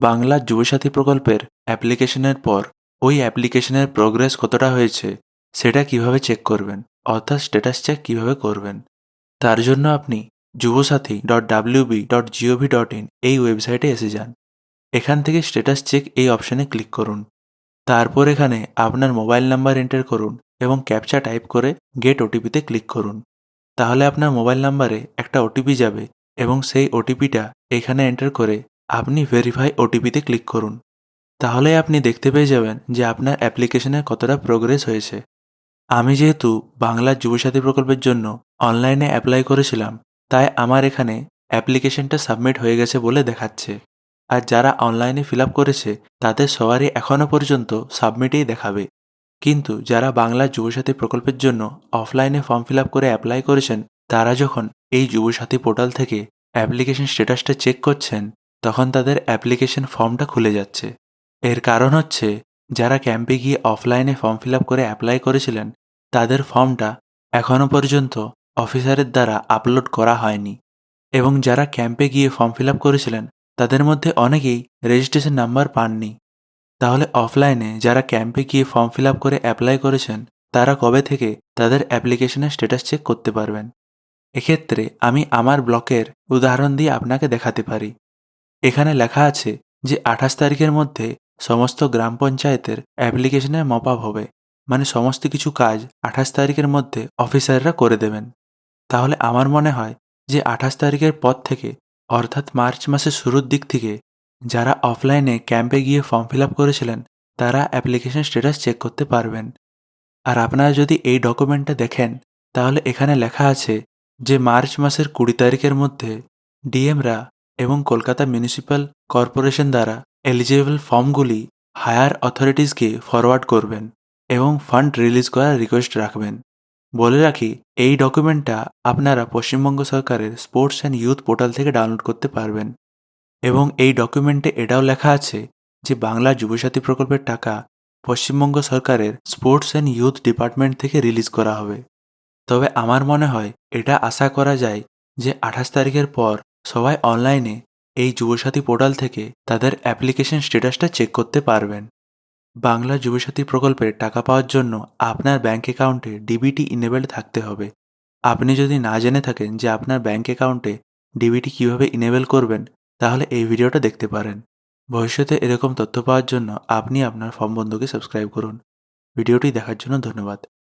বাংলা যুবসাথী প্রকল্পের অ্যাপ্লিকেশনের পর ওই অ্যাপ্লিকেশনের প্রোগ্রেস কতটা হয়েছে সেটা কিভাবে চেক করবেন, অর্থাৎ স্ট্যাটাস চেক কিভাবে করবেন। তার জন্য আপনি jubosathy.wb.gov.in এই ওয়েবসাইটে এসে যান। এখান থেকে স্ট্যাটাস চেক এই অপশানে ক্লিক করুন। তারপর এখানে আপনার মোবাইল নাম্বার এন্টার করুন এবং ক্যাপচা টাইপ করে গেট ওটিপিতে ক্লিক করুন। তাহলে আপনার মোবাইল নাম্বারে একটা ওটিপি যাবে এবং সেই ওটিপিটা এখানে এন্টার করে আপনি ভেরিফাই ওটিপিতে ক্লিক করুন। তাহলে আপনি দেখতে পেয়ে যাবেন যে আপনার অ্যাপ্লিকেশনে কতটা প্রোগ্রেস হয়েছে। আমি যেহেতু বাংলা যুবসাথী প্রকল্পের জন্য অনলাইনে অ্যাপ্লাই করেছিলাম, তাই আমার এখানে অ্যাপ্লিকেশনটা সাবমিট হয়ে গেছে বলে দেখাচ্ছে। আর যারা অনলাইনে ফিল আপ করেছে তাদের সবারই এখনও পর্যন্ত সাবমিটেই দেখাবে। কিন্তু যারা বাংলা যুবসাথী প্রকল্পের জন্য অফলাইনে ফর্ম ফিল আপ করে অ্যাপ্লাই করেছেন, তারা যখন এই যুবসাথী পোর্টাল থেকে অ্যাপ্লিকেশন স্ট্যাটাসটা চেক করছেন, তখন তাদের অ্যাপ্লিকেশন ফর্মটা খুলে যাচ্ছে। এর কারণ হচ্ছে, যারা ক্যাম্পে গিয়ে অফলাইনে ফর্ম ফিল আপ করে অ্যাপ্লাই করেছিলেন, তাদের ফর্মটা এখনও পর্যন্ত অফিসারের দ্বারা আপলোড করা হয়নি। এবং যারা ক্যাম্পে গিয়ে ফর্ম ফিল আপ করেছিলেন, তাদের মধ্যে অনেকেই রেজিস্ট্রেশন নাম্বার পাননি। তাহলে অফলাইনে যারা ক্যাম্পে গিয়ে ফর্ম ফিল আপ করে অ্যাপ্লাই করেছেন, তারা কবে থেকে তাদের অ্যাপ্লিকেশনের স্ট্যাটাস চেক করতে পারবেন? এক্ষেত্রে আমি আমার ব্লকের উদাহরণ দিয়ে আপনাকে দেখাতে পারি। এখানে লেখা আছে যে 28 তারিখের মধ্যে সমস্ত গ্রাম পঞ্চায়েতের অ্যাপ্লিকেশনের মপ আপ হবে, মানে সমস্ত কিছু কাজ 28 তারিখের মধ্যে অফিসাররা করে দেবেন। তাহলে আমার মনে হয় যে 28 তারিখের পর থেকে, অর্থাৎ মার্চ মাসের শুরুর দিক থেকে, যারা অফলাইনে ক্যাম্পে গিয়ে ফর্ম ফিল আপ করেছিলেন, তারা অ্যাপ্লিকেশন স্ট্যাটাস চেক করতে পারবেন। আর আপনারা যদি এই ডকুমেন্টটা দেখেন, তাহলে এখানে লেখা আছে যে মার্চ মাসের 20 তারিখের মধ্যে ডিএমরা এবং কলকাতা মিউনিসিপ্যাল কর্পোরেশন দ্বারা এলিজিবল ফর্মগুলি হায়ার অথরিটিসকে ফরওয়ার্ড করবেন এবং ফান্ড রিলিজ করার রিকোয়েস্ট রাখবেন। বলে রাখি, এই ডকুমেন্টটা আপনারা পশ্চিমবঙ্গ সরকারের স্পোর্টস অ্যান্ড ইউথ পোর্টাল থেকে ডাউনলোড করতে পারবেন। এবং এই ডকুমেন্টে এটাও লেখা আছে যে বাংলা যুবসাথী প্রকল্পের টাকা পশ্চিমবঙ্গ সরকারের স্পোর্টস অ্যান্ড ইউথ ডিপার্টমেন্ট থেকে রিলিজ করা হবে। তবে আমার মনে হয় এটা আশা করা যায় যে 28 তারিখের পর সবাই অনলাইনে এই যুবসাথী পোর্টাল থেকে তাদের অ্যাপ্লিকেশন স্ট্যাটাসটা চেক করতে পারবেন। বাংলা যুবসাথী প্রকল্পের টাকা পাওয়ার জন্য আপনার ব্যাঙ্ক অ্যাকাউন্টে ডিবিটি ইনেবলড থাকতে হবে। আপনি যদি না জেনে থাকেন যে আপনার ব্যাঙ্ক অ্যাকাউন্টে ডিবিটি কীভাবে ইনেবল করবেন, তাহলে এই ভিডিওটা দেখতে পারেন। ভবিষ্যতে এরকম তথ্য পাওয়ার জন্য আপনি আপনার ফর্ম বন্ধুকে সাবস্ক্রাইব করুন। ভিডিওটি দেখার জন্য ধন্যবাদ।